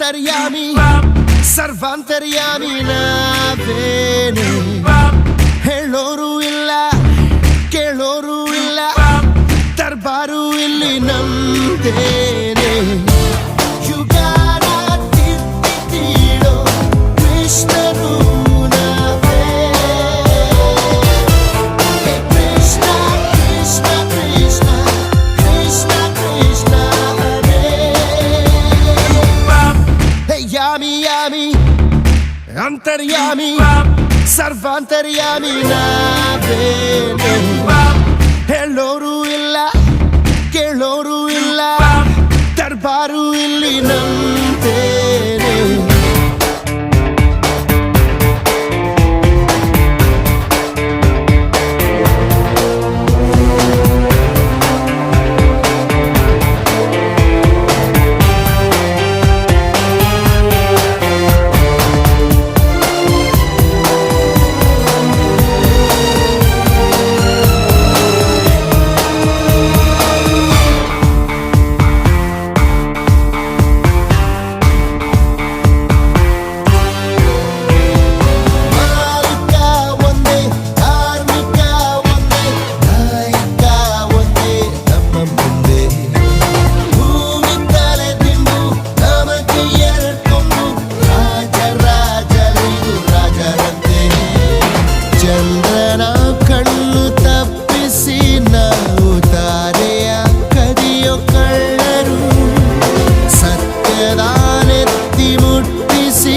ಅಂತರ್ಯಾಮಿ ಸರ್ವಾಂತರ್ಯಾಮಿ ನಾವೇನೆ ಹೇಳೋರು ಇಲ್ಲ ಕೇಳೋರು ಇಲ್ಲ ದರ್ಬಾರು ಇಲ್ಲಿ ನಮ್ದೇನೆ ಯುಗಾನ ತಿದ್ದಿದ್ದೀಳೋ ಕೃಷ್ಣರು ನಾವೇ ಹೇ ಕೃಷ್ಣ ಕೃಷ್ಣ ಕೃಷ್ಣ ಕೃಷ್ಣ ಕೃಷ್ಣ ಹರೇ ಹೇ ಯಾಮಿ ಯಾಮಿ ಅಂತರ್ಯಾಮಿ ಸರ್ವಾಂತರ್ಯಾಮಿ ನಾವೇನೆ ಹೇಳೋರು ಇಲ್ಲ ಕೇಳೋರು ಇಲ್ಲ ದರ್ಬಾರು ಇಲ್ಲಿ ನಮ್ದೇನೆ ಚಂದ್ರನ ಕಣ್ಣು ತಪ್ಪಿಸಿ ನಾವು ತಾರೆಯ ಕದಿಯೋ ಕಳ್ಳರು ಸತ್ಯದ ನೆತ್ತಿ ಮುಟ್ಟಿಸಿ